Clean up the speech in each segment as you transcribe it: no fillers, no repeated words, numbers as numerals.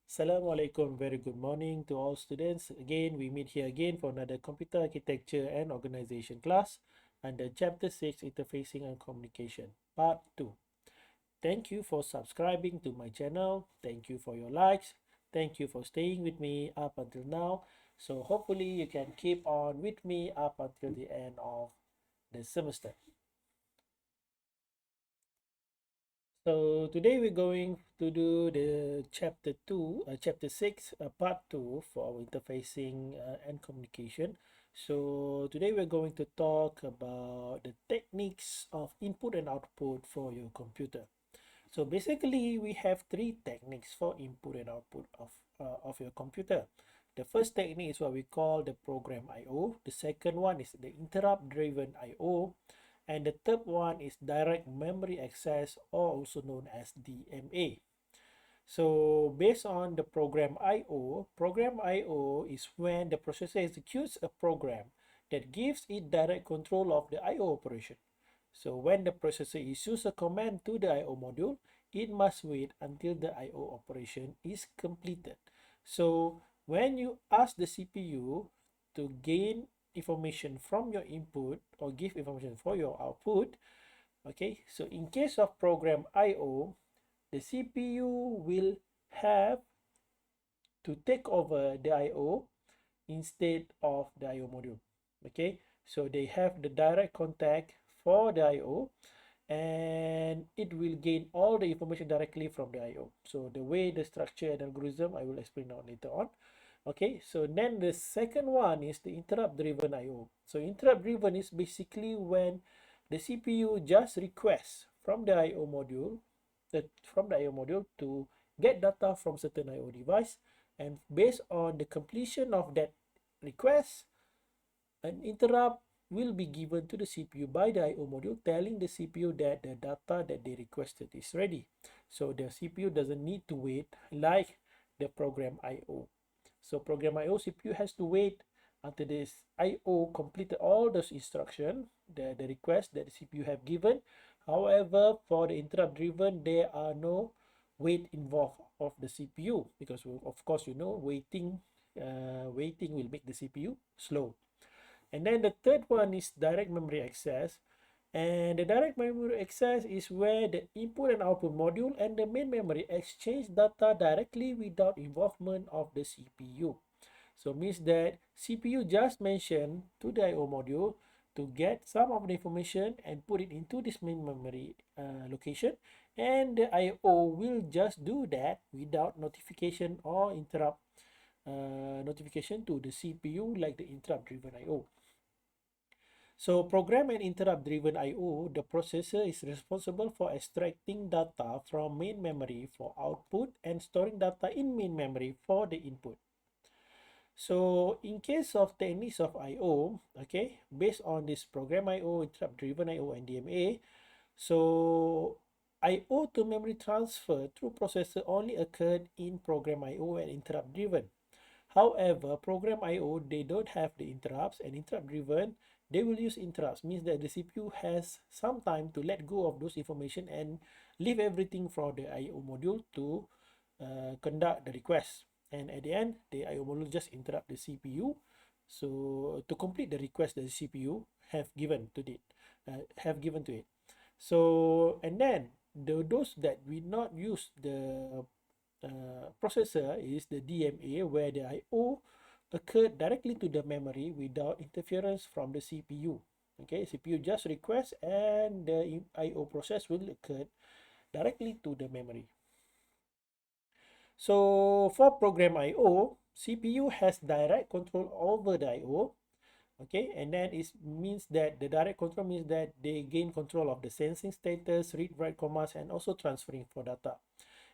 Assalamualaikum, very good morning to all students. Again, we meet here again for another computer architecture and organization class under Chapter 6 Interfacing and Communication, Part 2. Thank you for subscribing to my channel. Thank you for your likes. Thank you for staying with me up until now. So hopefully you can keep on with me up until the end of the semester. So today we're going to do the chapter 6, part 2 for our interfacing and communication. So today we're going to talk about the techniques of input and output for your computer. So basically we have three techniques for input and output of your computer. The first technique is what we call the program IO. The second one is the interrupt driven IO. And the third one is direct memory access, or also known as DMA. So based on the program IO is when the processor executes a program that gives it direct control of the IO operation. So when the processor issues a command to the IO module, it must wait until the IO operation is completed. So when you ask the CPU to gain information from your input or give information for your output, okay, so in case of program IO, the CPU will have to take over the IO instead of the IO module. Okay, so they have the direct contact for the IO, and it will gain all the information directly from the IO. So the way the structure and algorithm I will explain out later on. Okay, so then the second one is the interrupt driven IO. So interrupt driven is basically when the CPU just requests from the IO module, to get data from certain IO device, and based on the completion of that request, an interrupt will be given to the CPU by the IO module, telling the CPU that the data that they requested is ready. So the CPU doesn't need to wait like the program IO. So program IO CPU has to wait until this IO completed all those instructions, the request that the CPU have given. However, for the interrupt driven, there are no wait involved of the CPU, because of course waiting will make the CPU slow. And then the third one is direct memory access. And the direct memory access is where the input and output module and the main memory exchange data directly without involvement of the CPU. So means that CPU just mentioned to the IO module to get some of the information and put it into this main memory location, and the IO will just do that without notification or interrupt notification to the CPU like the interrupt driven IO. So program and interrupt driven IO, the processor is responsible for extracting data from main memory for output and storing data in main memory for the input. So in case of techniques of IO, okay, based on this program IO, interrupt driven IO, and DMA, so IO to memory transfer through processor only occurred in program IO and interrupt driven. However, program IO, they don't have the interrupts, and interrupt driven, they will use interrupts. Means that the CPU has some time to let go of those information and leave everything for the IO module to conduct the request. And at the end, the IO module just interrupt the CPU. So to complete the request that the CPU have given to it. So and then those that will not use the processor is the DMA, where the IO occurred directly to the memory without interference from the CPU. Okay, CPU just request and the IO process will occur directly to the memory. So for program IO, CPU has direct control over the IO. Okay, and then it means that the direct control means that they gain control of the sensing status, read write commands, and also transferring for data.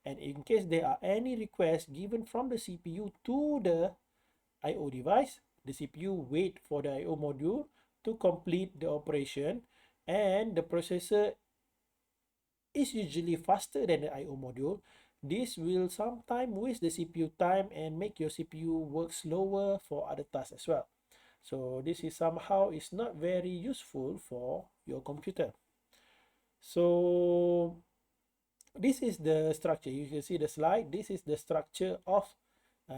And in case there are any requests given from the CPU to the IO device, the CPU wait for the IO module to complete the operation, and the processor is usually faster than the IO module. This will sometimes waste the CPU time and make your CPU work slower for other tasks as well. So this is somehow is not very useful for your computer. So this is the structure. You can see the slide. This is the structure of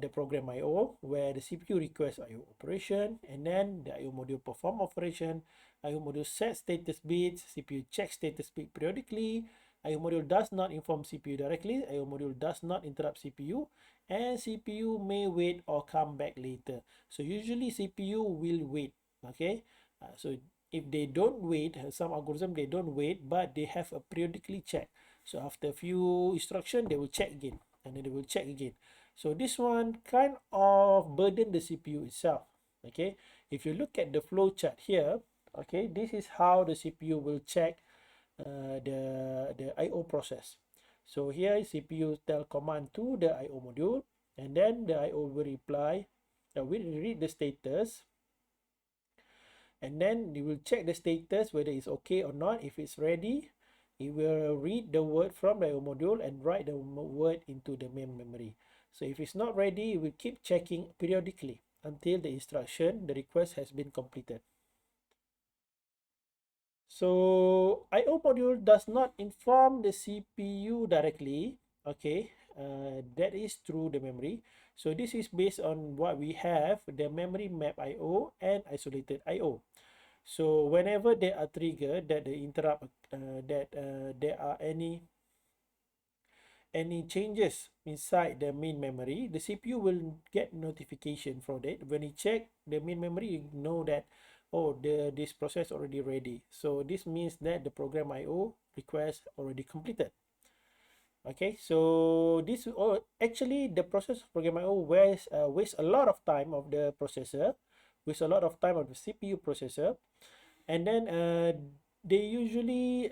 the program IO, where the CPU requests IO operation, and then the IO module perform operation. IO module set status bits. CPU checks status bit periodically. IO module does not inform CPU directly. IO module does not interrupt CPU, and CPU may wait or come back later. So usually CPU will wait. Okay, so if they don't wait, some algorithm they don't wait, but they have a periodically check. So after a few instruction, they will check again, and then they will check again. So this one kind of burden the CPU itself. Okay, if you look at the flow chart here, okay, this is how the CPU will check the IO process. So here CPU tell command to the IO module, and then the IO will reply, will read the status, and then you will check the status whether it's okay or not. If it's ready, it will read the word from the IO module and write the word into the main memory. So if it's not ready, it will keep checking periodically until the instruction, the request has been completed. So IO module does not inform the CPU directly. Okay, that is through the memory. So this is based on what we have, the memory map IO and isolated IO. So whenever there are triggered that the interrupt, there are any changes inside the main memory, the CPU will get notification for that. When you check the main memory, you know that, oh, this process already ready. So this means that the program IO request already completed. Okay, so this actually the process of program IO wastes a lot of time of the processor, wastes a lot of time of the CPU processor, and then they usually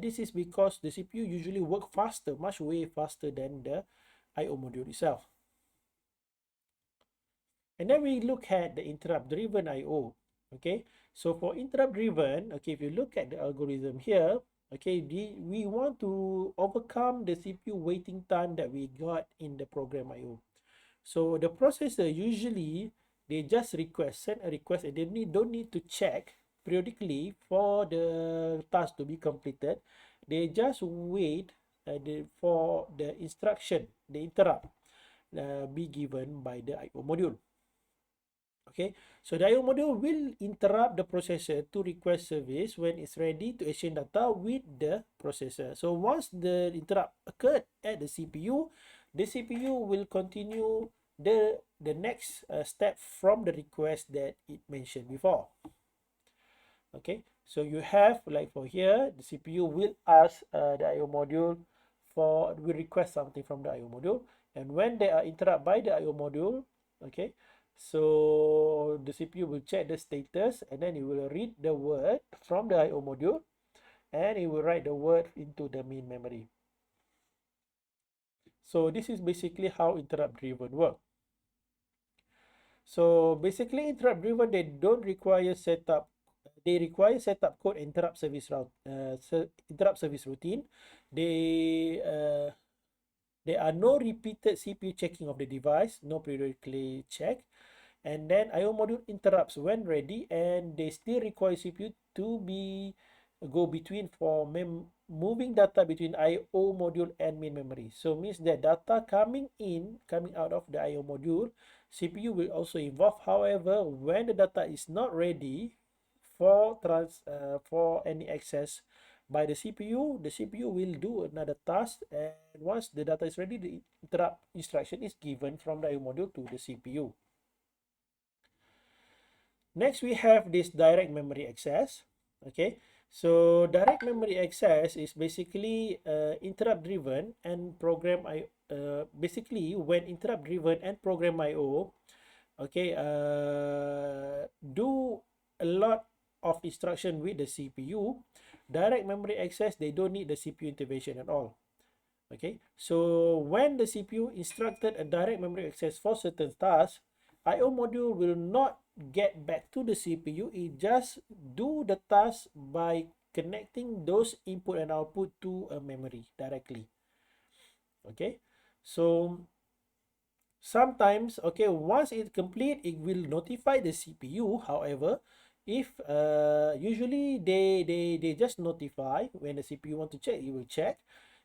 this is because the CPU usually work faster, much way faster than the IO module itself. And then we look at the interrupt driven IO. Okay, so for interrupt driven, okay, if you look at the algorithm here, okay, we want to overcome the CPU waiting time that we got in the program IO. So the processor usually they just send a request, and they don't need to check periodically for the task to be completed. They just wait for the instruction, the interrupt be given by the IO module. Okay, so the IO module will interrupt the processor to request service when it's ready to exchange data with the processor. So once the interrupt occurred at the CPU will continue the next step from the request that it mentioned before. Okay, so you have, like for here, the CPU will ask the IO module will request something from the IO module, and when they are interrupted by the IO module, okay, so the CPU will check the status, and then it will read the word from the IO module, and it will write the word into the main memory. So this is basically how interrupt driven work. So basically interrupt driven, they don't require setup. They require setup code, interrupt service routine. There are no repeated CPU checking of the device, no periodically check. And then IO module interrupts when ready, and they still require CPU to go between for moving data between IO module and main memory. So means that data coming out of the IO module, CPU will also involve. However, when the data is not ready for any access by the CPU will do another task, and once the data is ready, the interrupt instruction is given from the IO module to the CPU. Next, we have this direct memory access. Okay, so direct memory access is basically interrupt driven and program IO. Basically, when interrupt driven and program IO, okay, do a lot of instruction with the CPU, direct memory access, they don't need the CPU intervention at all. Okay, so when the CPU instructed a direct memory access for certain tasks, IO module will not get back to the CPU. It just do the task by connecting those input and output to a memory directly. Okay, so sometimes, okay, once it's complete, it will notify the CPU. However, if usually they just notify when the CPU want to check, it will check.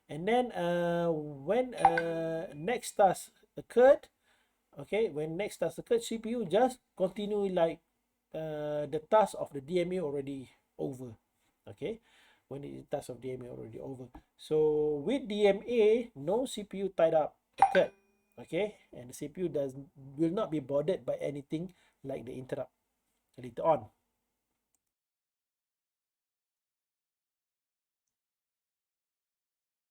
And then when next task occurred, okay, when next task occurred, CPU just continue like the task of the DMA already over. Okay, when the task of DMA already over. So with DMA, no CPU tied up occurred. Okay, and the CPU will not be bothered by anything like the interrupt later on.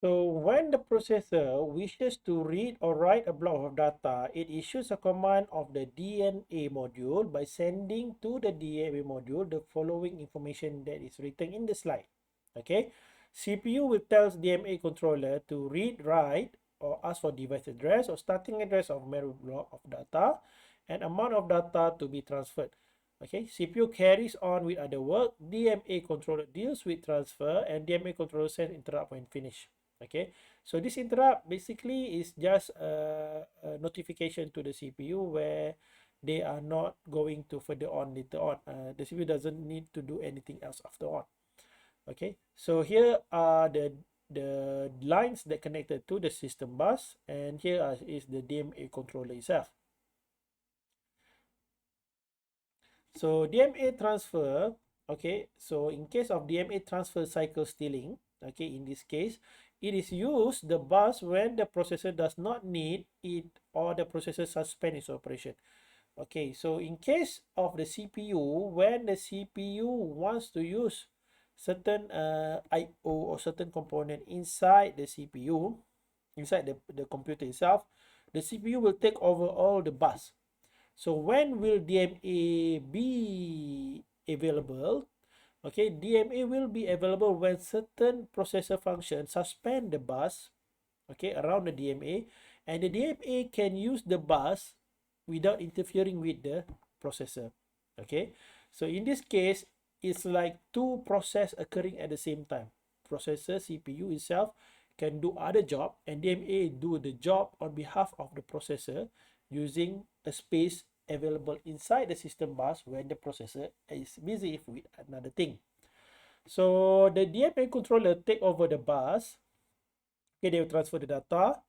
So when the processor wishes to read or write a block of data, it issues a command of the DNA module by sending to the DMA module the following information that is written in the slide. Okay, CPU will tell DMA controller to read, write, or ask for device address or starting address of memory block of data and amount of data to be transferred. Okay, CPU carries on with other work, DMA controller deals with transfer, and DMA controller sends interrupt when finished. Okay, so this interrupt basically is just a notification to the CPU where they are not going to further on later on. The CPU doesn't need to do anything else after on. Okay, so here are the lines that connected to the system bus, and here is the DMA controller itself. So DMA transfer, okay, so in case of DMA transfer cycle stealing, okay, in this case, it is used the bus when the processor does not need it or the processor suspend its operation. Okay, so in case of the CPU, when the CPU wants to use certain IO or certain component inside the CPU, inside the computer itself, the CPU will take over all the bus. So when will DMA be available? Okay, DMA will be available when certain processor functions suspend the bus, okay, around the DMA, and the DMA can use the bus without interfering with the processor. Okay, so in this case, it's like two processes occurring at the same time. Processor CPU itself can do other job, and DMA do the job on behalf of the processor using a space available inside the system bus when the processor is busy with another thing. So the DMA controller take over the bus. Okay, they will transfer the data.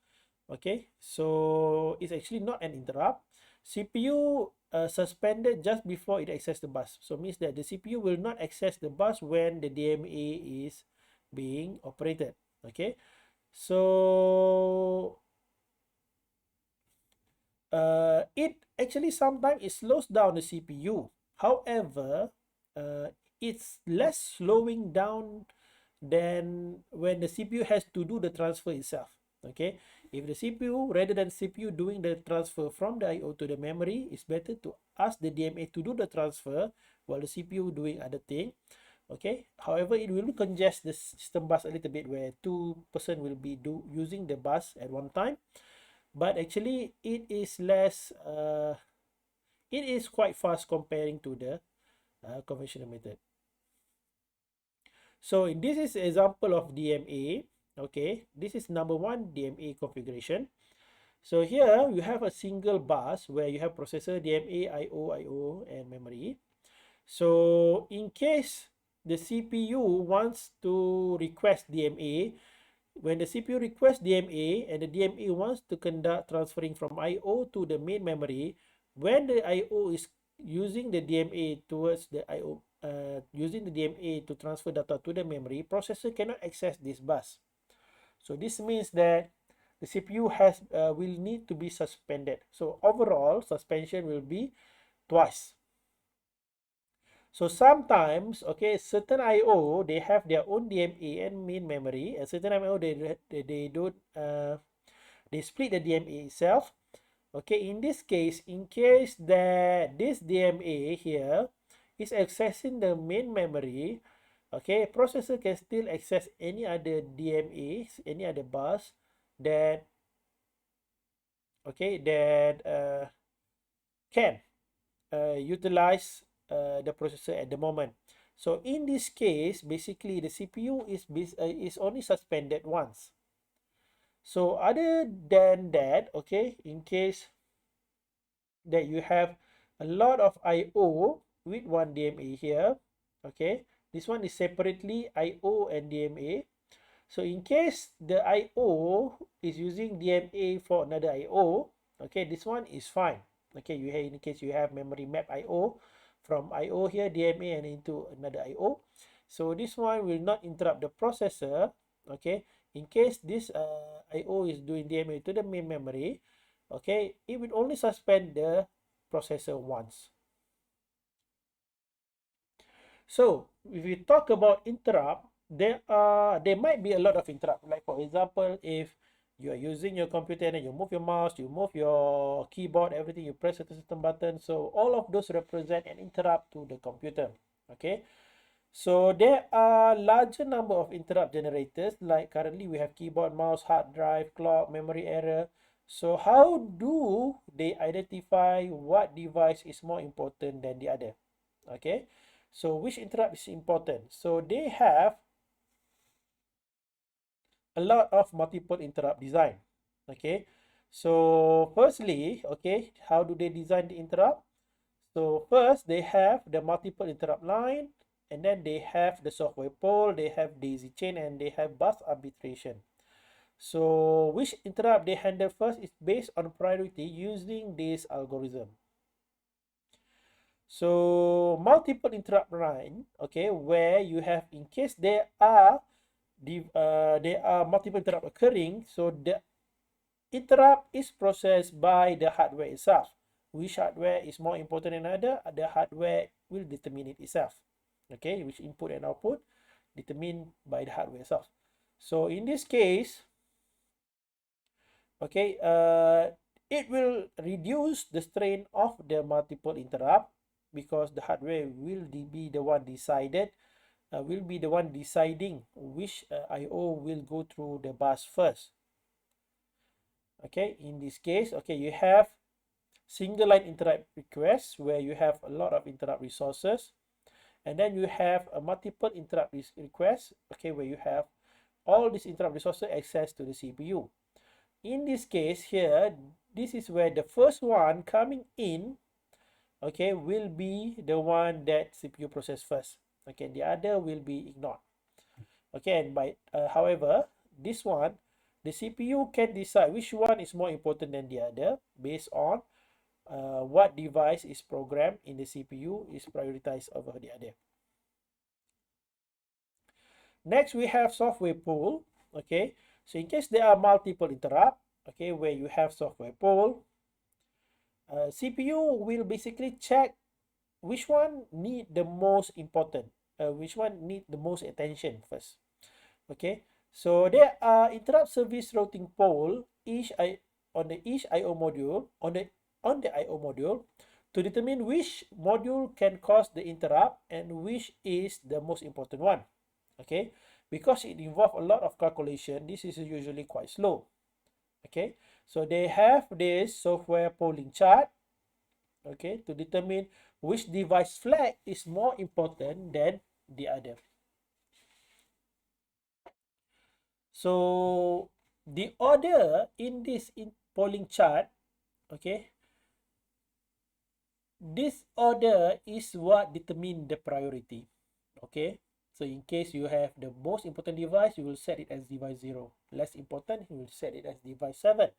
Okay, so it's actually not an interrupt. CPU suspended just before it access the bus. So means that the CPU will not access the bus when the DMA is being operated. Okay, so it actually sometimes it slows down the CPU. However, it's less slowing down than when the CPU has to do the transfer itself. Okay, if the CPU rather than CPU doing the transfer from the IO to the memory, it's better to ask the DMA to do the transfer while the CPU doing other thing. Okay, however, it will congest the system bus a little bit where two person will be using the bus at one time, but actually it is less it is quite fast comparing to the conventional method. So this is example of DMA. Okay, this is number one DMA configuration. So here you have a single bus where you have processor, DMA, IO, and memory. So in case the CPU wants to request DMA, when the CPU requests DMA and the DMA wants to conduct transferring from IO to the main memory, when the IO is using the DMA towards the IO, using the DMA to transfer data to the memory, processor cannot access this bus. So this means that the CPU will need to be suspended. So overall, suspension will be twice. So sometimes, okay, certain IO they have their own DMA and main memory, and certain IO they don't they split the DMA itself. Okay, in this case, in case that this DMA here is accessing the main memory, okay, processor can still access any other DMAs, any other bus that can utilize the processor at the moment. So in this case, basically the CPU is only suspended once. So other than that, okay, in case that you have a lot of IO with one DMA here, okay, this one is separately IO and DMA. So in case the IO is using DMA for another IO, okay, this one is fine. Okay, you have, in case you have memory map IO from IO here DMA and into another IO, so this one will not interrupt the processor. Okay, in case this IO is doing DMA to the main memory, okay, it will only suspend the processor once. So if we talk about interrupt, there might be a lot of interrupt. Like for example, if you are using your computer and you move your mouse, you move your keyboard, everything, you press a certain button. So all of those represent an interrupt to the computer. Okay. So there are larger number of interrupt generators. Like currently we have keyboard, mouse, hard drive, clock, memory error. So how do they identify what device is more important than the other? Okay. So which interrupt is important? So they have a lot of multiple interrupt design. Okay. So firstly, okay, how do they design the interrupt? So first they have the multiple interrupt line, and then they have the software poll, they have daisy chain, and they have bus arbitration. So which interrupt they handle first is based on priority using this algorithm. So multiple interrupt line, okay, where you have, in case there are multiple interrupt occurring, so the interrupt is processed by the hardware itself. Which hardware is more important than other? The hardware will determine it itself. Okay, which input and output determined by the hardware itself. So in this case, okay, it will reduce the strain of the multiple interrupt because the hardware will be the one deciding which IO will go through the bus first. Okay, in this case, okay, you have single line interrupt requests where you have a lot of interrupt resources, and then you have a multiple interrupt requests, okay, where you have all these interrupt resources access to the CPU. In this case here, this is where the first one coming in, okay, will be the one that CPU process first. Okay, the other will be ignored. Okay, and however, this one, the CPU can decide which one is more important than the other based on what device is programmed in the CPU is prioritized over the other. Next, we have software pool. Okay, so in case there are multiple interrupt, okay, where you have software pool, CPU will basically check which one need the most important, which one need the most attention first. Okay, so there are interrupt service routing pool on the IO module on the IO module to determine which module can cause the interrupt and which is the most important one. Okay, because it involves a lot of calculation, this is usually quite slow. Okay, so they have this software polling chart, okay, to determine which device flag is more important than the other. So the order in this polling chart, okay, this order is what determine the priority. Okay, so in case you have the most important device, you will set it as device 0. Less important, you will set it as device 7.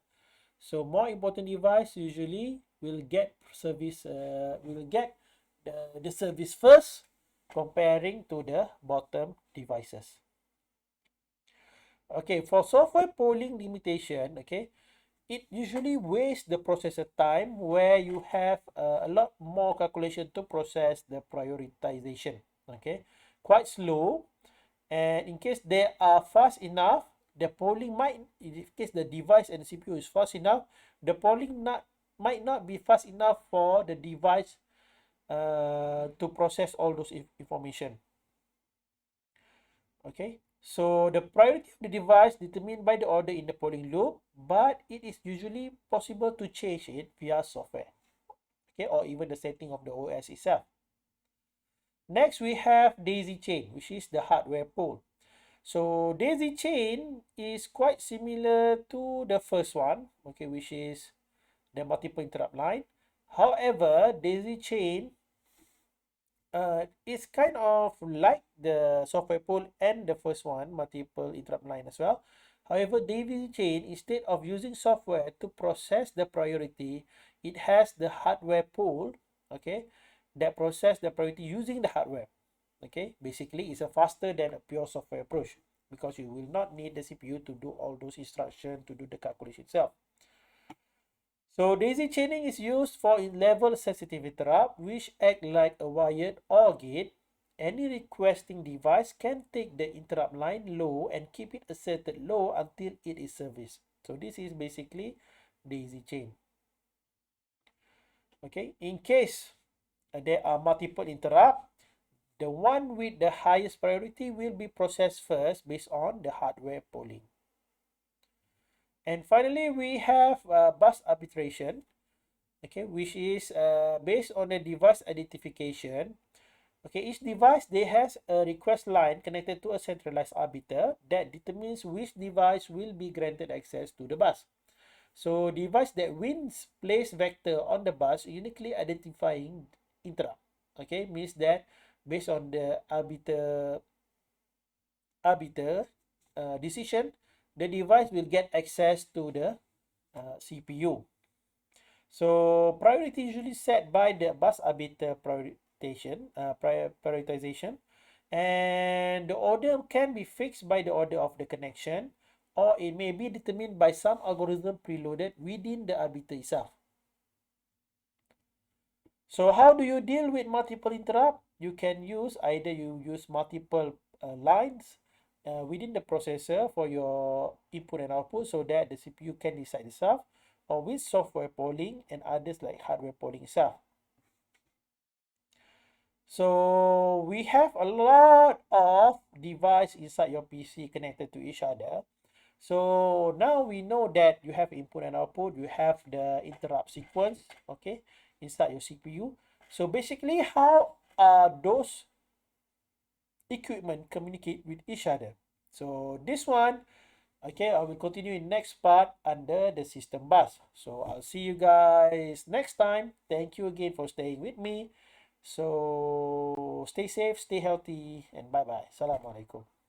So more important device usually will get service, the service first, comparing to the bottom devices. Okay, for software polling limitation, okay, it usually wastes the processor time where you have a lot more calculation to process the prioritization. Okay, quite slow, and in case they are fast enough, the polling might, in case the device and the CPU is fast enough, the polling might not be fast enough for the device to process all those information. Okay, so the priority of the device determined by the order in the polling loop, but it is usually possible to change it via software, okay, or even the setting of the OS itself. Next, we have daisy chain, which is the hardware pool. So daisy chain is quite similar to the first one, okay, which is the multiple interrupt line. However, daisy chain it's kind of like the software pool and the first one, multiple interrupt line as well. However, daisy chain, instead of using software to process the priority, it has the hardware pool, okay, that process the priority using the hardware. Okay, basically it's a faster than a pure software approach because you will not need the CPU to do all those instructions to do the calculation itself. So daisy chaining is used for level sensitive interrupt which act like a wired OR gate. Any requesting device can take the interrupt line low and keep it asserted low until it is serviced. So this is basically daisy chain. Okay, in case there are multiple interrupt, the one with the highest priority will be processed first based on the hardware polling. And finally, we have bus arbitration, okay, which is based on the device identification. Okay, each device they has a request line connected to a centralized arbiter that determines which device will be granted access to the bus. So device that wins place vector on the bus uniquely identifying interrupt. Okay, means that based on the arbiter decision, the device will get access to the CPU. So priority usually set by the bus arbiter prioritization, and the order can be fixed by the order of the connection, or it may be determined by some algorithm preloaded within the arbiter itself. So how do you deal with multiple interrupt? You can use either you use multiple lines within the processor for your input and output so that the CPU can decide itself, or with software polling and others like hardware polling itself. So we have a lot of device inside your PC connected to each other. So now we know that you have input and output, you have the interrupt sequence, okay, inside your CPU. So basically, how are those equipment communicate with each other? So this one, okay, I will continue in next part under the system bus. So I'll see you guys next time. Thank you again for staying with me. So stay safe, stay healthy, and bye bye. Assalamualaikum.